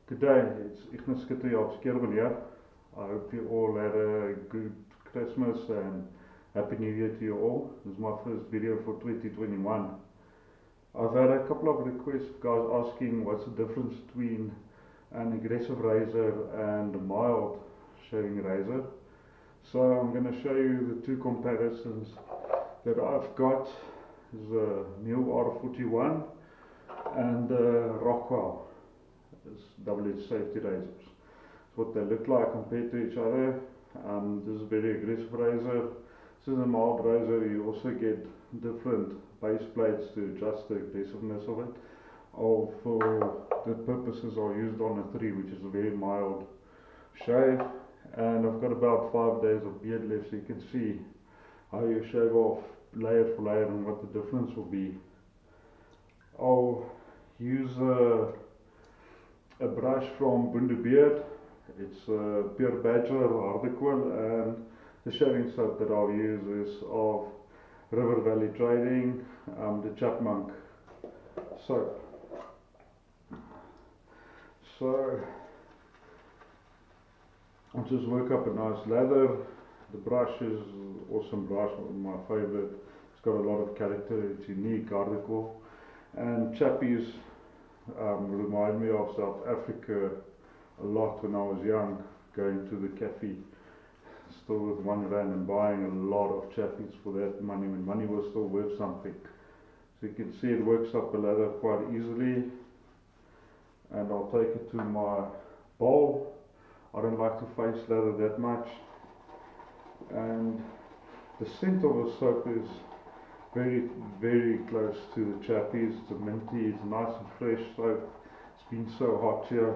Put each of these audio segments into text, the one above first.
Good day, it's Ignis Skitterjaaps here. I hope you all had a good Christmas and Happy New Year to you all. This is my first video for 2021. I've had a couple of requests of guys asking what's the difference between an aggressive razor and a mild shaving razor. So I'm going to show you the two comparisons that I've got. This is a Muhle R41 and Rockwell. Double-edged safety razors. So what they look like compared to each other. This is a very aggressive razor. This is a mild razor. You also get different base plates to adjust the aggressiveness of it. All for the purposes are used on a 3, which is a very mild shave. And I've got about 5 days of beard left, so you can see how you shave off layer for layer and what the difference will be. I'll use a brush from Bundubaard. It's pure badger hardekool, and the shaving soap that I'll use is of River Valley Trading, the chapmunk soap. So I'll just work up a nice lather. The brush is awesome brush, my favorite. It's got a lot of character, it's unique, hardekool. And chappies remind me of South Africa a lot when I was young, going to the cafe store with R1 and buying a lot of chappies for that money, when money was still worth something. So you can see it works up the lather quite easily, and I'll take it to my bowl. I don't like to face lather that much, and the scent of the soap is very close to the chappies. It's a minty, it's nice and fresh soap. It's been so hot here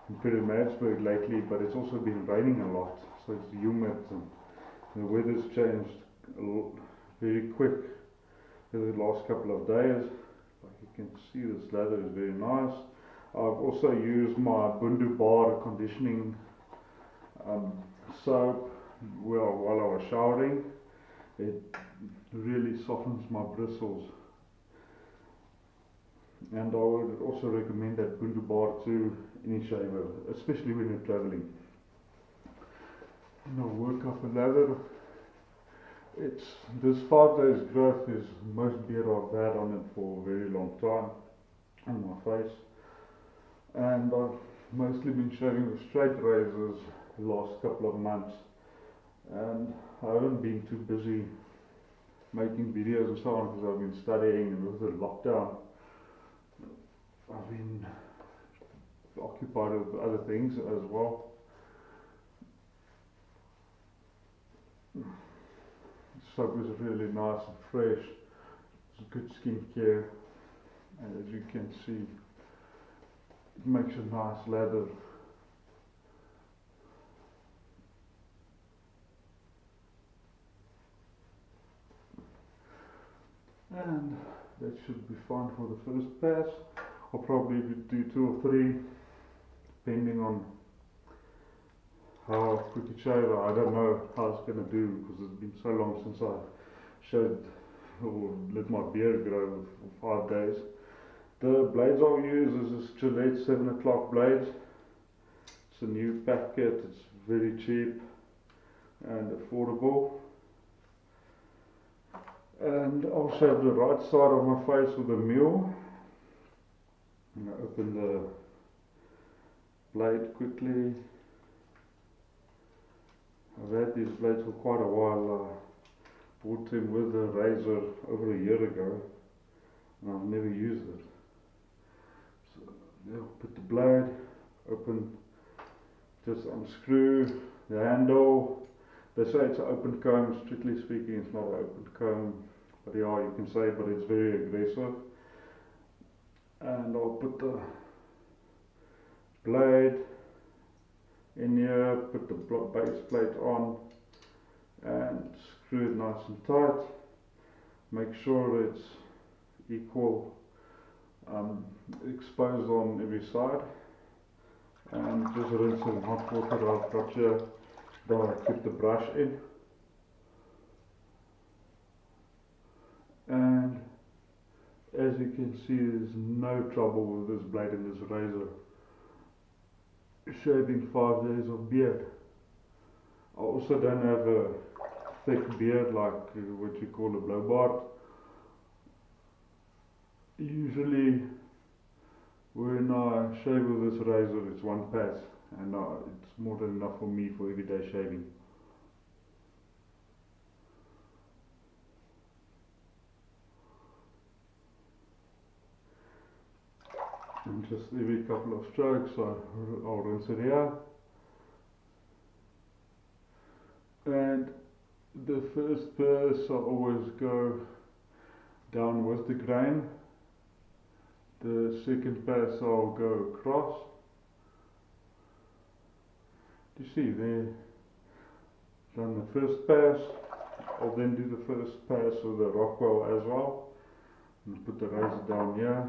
in Primal lately, but it's also been raining a lot, so it's humid and the weather's changed very quick in the last couple of days. Like you can see, this lather is very nice. I've also used my Bundubar conditioning soap while I was showering. It really softens my bristles, and I would also recommend that Bundubar to any shaver, especially when you're traveling. And I'll work up a lather. This 5 days growth is most beard I've had on it for a very long time on my face, and I've mostly been shaving with straight razors the last couple of months, and I haven't been too busy making videos and so on because I've been studying, and with the lockdown I've been occupied with other things as well. The soap is really nice and fresh. It's good skincare, and as you can see, it makes a nice lather. And that should be fine for the first pass. I'll probably do 2 or 3 depending on how quick a shaver. I don't know how it's going to do because it's been so long since I shaved or let my beard grow for 5 days. The blades I'll use is this Gillette 7 o'clock blades. It's a new packet, it's very cheap and affordable. And I'll shave the right side of my face with a Muhle. I'm going to open the blade quickly. I've had these blades for quite a while. I bought them with a razor over a year ago, and I've never used it. So I'll put the blade, open, just unscrew the handle. They say it's an open comb. Strictly speaking, it's not an open comb, but yeah, you can say, but it's very aggressive. And I'll put the blade in here, put the base plate on, and screw it nice and tight. Make sure it's equal, exposed on every side, and just rinse it in hot water. I've got here. Then I put the brush in, and as you can see, there's no trouble with this blade and this razor. shaving 5 days of beard. I also don't have a thick beard like what you call a blowbard. Usually when I shave with this razor it's one pass, and it's more than enough for me for everyday shaving. And just every couple of strokes I'll rinse it here. And the first pass I always go down with the grain. The second pass I'll go across. You see there, done the first pass. I'll then do the first pass with the Rockwell as well. And put the razor down here.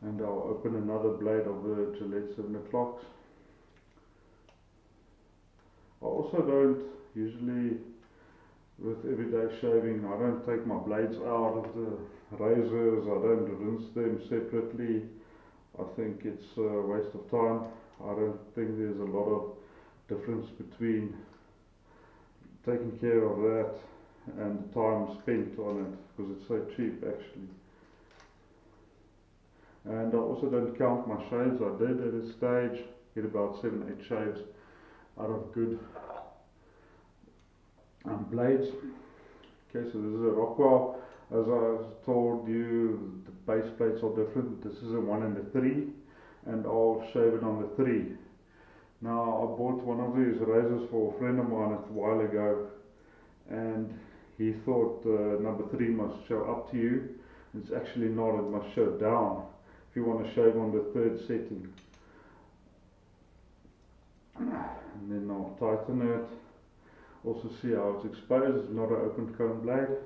And I'll open another blade of the Gillette 7 o'clocks. I also don't usually, with everyday shaving, I don't take my blades out of the razors, I don't rinse them separately. I think it's a waste of time. I don't think there's a lot of difference between taking care of that and the time spent on it, because it's so cheap actually. And I also don't count my shaves. I did at a stage get about 7-8 shaves out of good blades. Okay, so this is a Rockwell. As I told you, the base plates are different. This is a 1 and a 3, and I'll shave it on the 3. Now I bought one of these razors for a friend of mine a while ago, and he thought number 3 must show up to you. It's actually not, it must show down if you want to shave on the 3rd setting. And then I'll tighten it. Also see how it's exposed. It's not an open comb blade,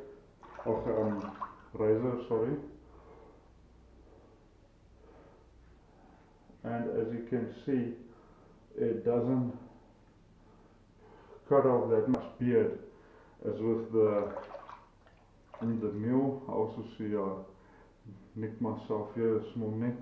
or razor, sorry. And as you can see, it doesn't cut off that much beard as with the Muhle. I also see I nicked myself here, a small nick.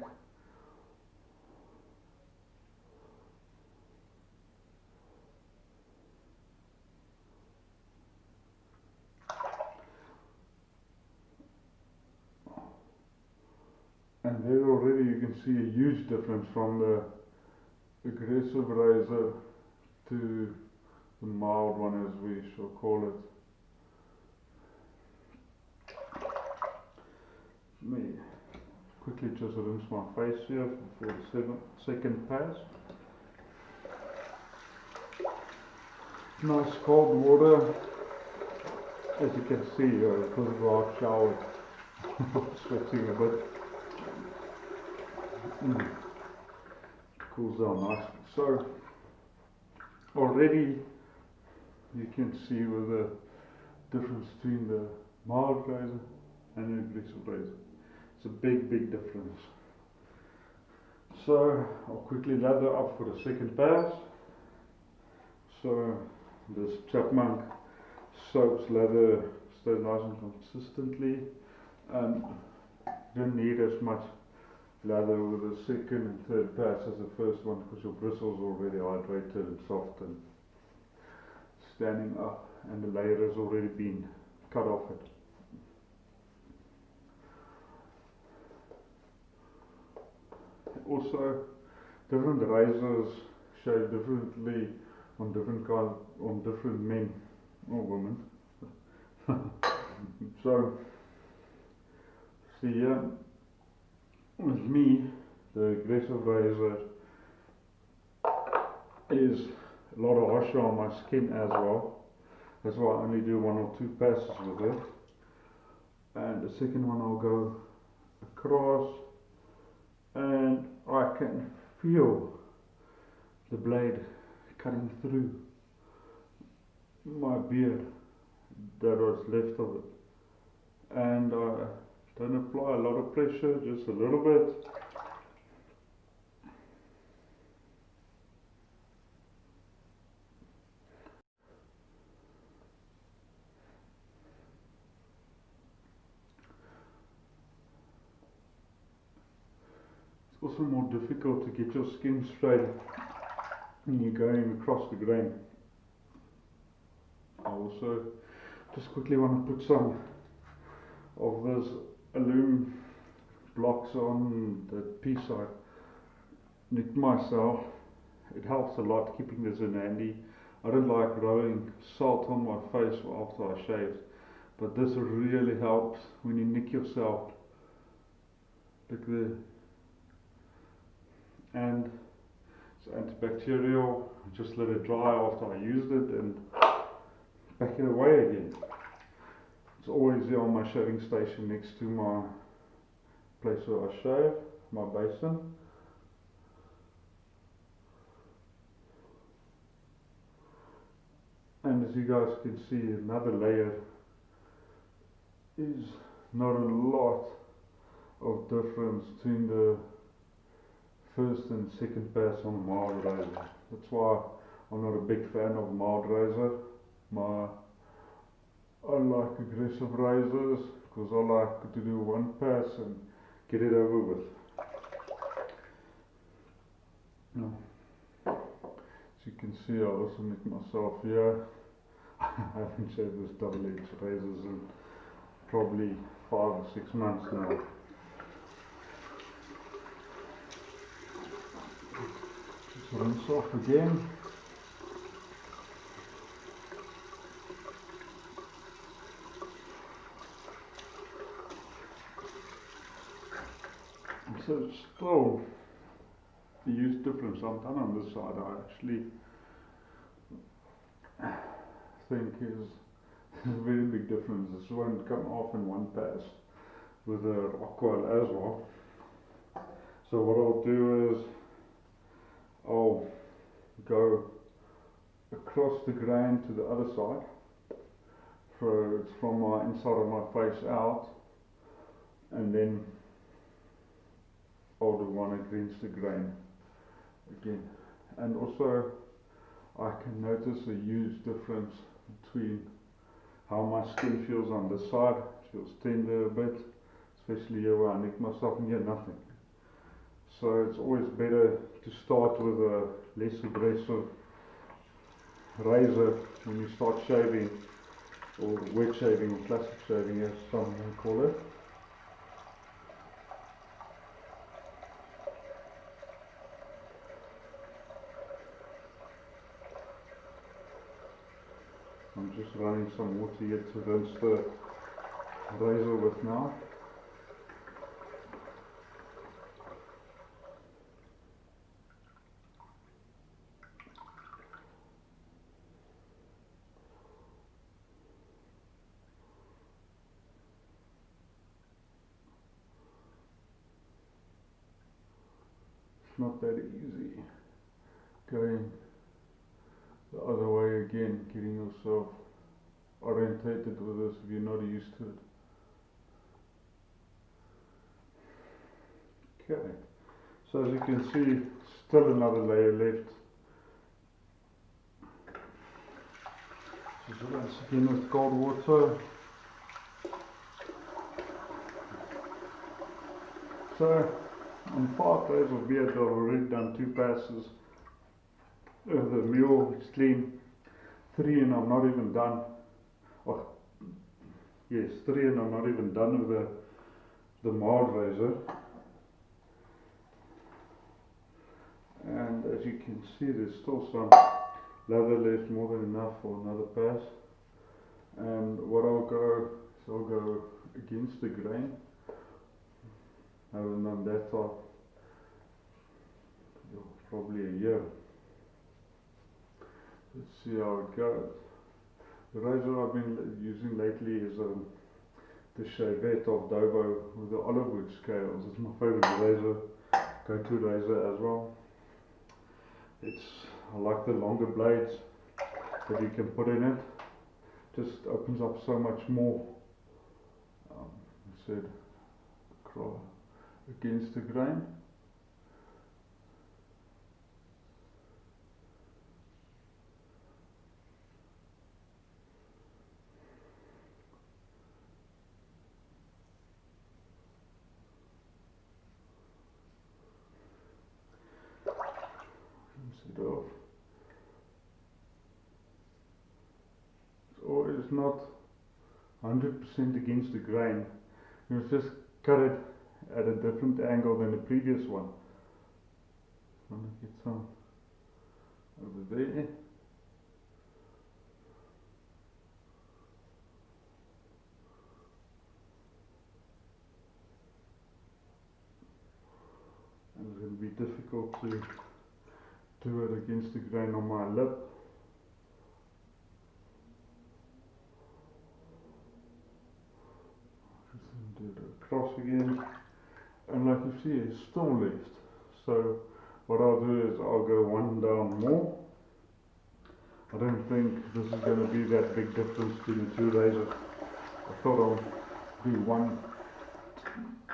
And there already you can see a huge difference from the aggressive razor to the mild one, as we shall call it. Let me quickly just rinse my face here before the second pass. Nice cold water. As you can see, because of the hot shower, I'm sweating a bit. Cools down nicely. So already you can see with the difference between the mild razor and the aggressive razor. It's a big difference. So I'll quickly lather up for the second pass. So this chapmunk soaps lather stays nice and consistently, and you don't need as much lather with the second and third pass as the first one, because your bristles are already hydrated and soft and standing up, and the layer has already been cut off it. Also, different razors shave differently on different men or women. So, see here, with me, the aggressive razor is a lot harsher on my skin as well. That's why I only do 1 or 2 passes with it. And the second one I'll go across, and I can feel the blade cutting through my beard that was left of it. And I don't apply a lot of pressure, just a little bit. also more difficult to get your skin straight when you're going across the grain. I also just quickly want to put some of those aluminum blocks on the piece I nicked myself. It helps a lot keeping this in handy. I don't like rubbing salt on my face after I shave, but this really helps when you nick yourself. Look there. And it's antibacterial. I just let it dry after I used it and pack it away again. It's always there on my shaving station next to my place where I shave, my basin. And as you guys can see, another layer is not a lot of difference between the first and second pass on a mild razor. That's why I'm not a big fan of mild razor. I like aggressive razors because I like to do one pass and get it over with. Now, as you can see, I also make myself here. I haven't shaved this double-edged razors in probably 5 or 6 months now. Just rinse off again. So still, the use difference I'm done on this side, I actually think is a very big difference. This won't come off in one pass with a Rockwell as well. So what I'll do is I'll go across the grain to the other side. So it's from my inside of my face out, and then I'll do one against the grain again. And also I can notice a huge difference between how my skin feels on this side. It feels tender a bit, especially here where I nick myself, and here nothing. So it's always better to start with a less aggressive razor when you start shaving, or wet shaving, or classic shaving as some call it. I'm just running some water here to rinse the razor with now. It's not that easy going the other way again, getting yourself orientated with this if you're not used to it. Okay, so as you can see, still another layer left. Just rinse again with cold water. So on 5 days of beard I've already done 2 passes. The mule is clean, 3 and I'm not even done. Oh, yes, 3 and I'm not even done with the mild razor. And as you can see, there's still some lather left, more than enough for another pass. And what I'll go against the grain. I haven't done that for probably a year. Let's see how it goes. The razor I've been using lately is the Gillette of Dobo with the olive wood scales. It's my favorite razor, go-to razor as well. I like the longer blades that you can put in it. Just opens up so much more. I said against the grain. not 100% against the grain. You just cut it at a different angle than the previous one. I'm going to get some over there. And it's going to be difficult to do it against the grain on my lip. Just do it across again. And like you see, it's still left. So what I'll do is I'll go one down more. I don't think this is going to be that big difference between the two razors. I thought I'll do one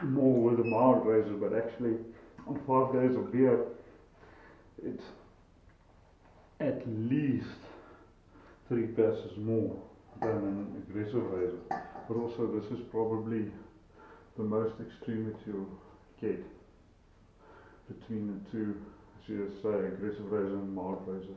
more with a mild razor, but actually on 5 days of beard, it's at least 3 passes more than an aggressive razor. But also this is probably the most extreme that you'll get between the two, as you say, aggressive razor and mild razor.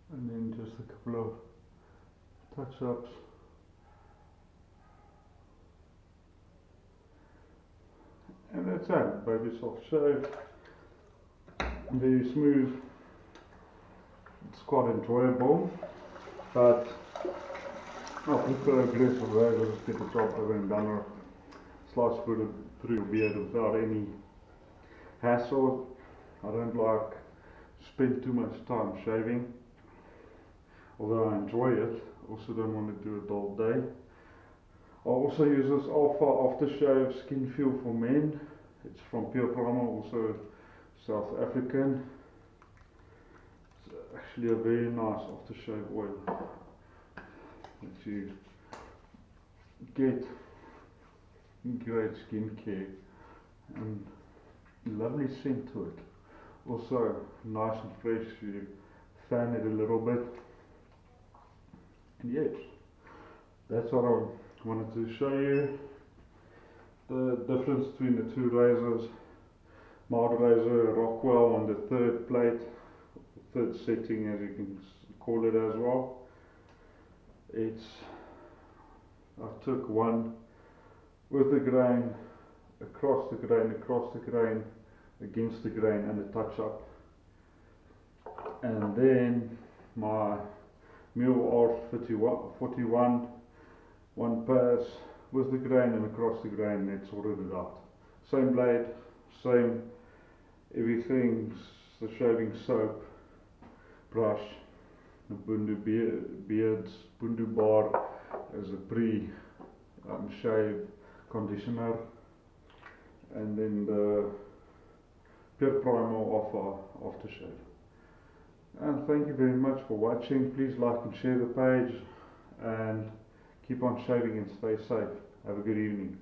And then just a couple of touch-ups. And that's it, baby soft shave. Very smooth. It's quite enjoyable, but I prefer aggressive razors. Just get the job over and done with. Slice through your beard without any hassle. I don't like to spend too much time shaving. Although I enjoy it, also don't want to do it all day. I also use this Alpha Aftershave Skin Feel for Men. It's from Primal, also South African. It's actually a very nice aftershave oil that you get great skincare and lovely scent to it. Also nice and fresh. You fan it a little bit. And yes, that's what I wanted to show you. The difference between the two razors. Mild razor, Rockwell on the third plate, third setting as you can call it as well. I took one with the grain, across the grain, against the grain and a touch up. And then my Muhle R41, one pass with the grain and across the grain, and sorted it out. Same blade, same everything, the shaving soap, brush, the Bundubar as a pre-shave conditioner, and then the Primal Aftershave. And thank you very much for watching. Please like and share the page, and keep on shaving and stay safe. Have a good evening.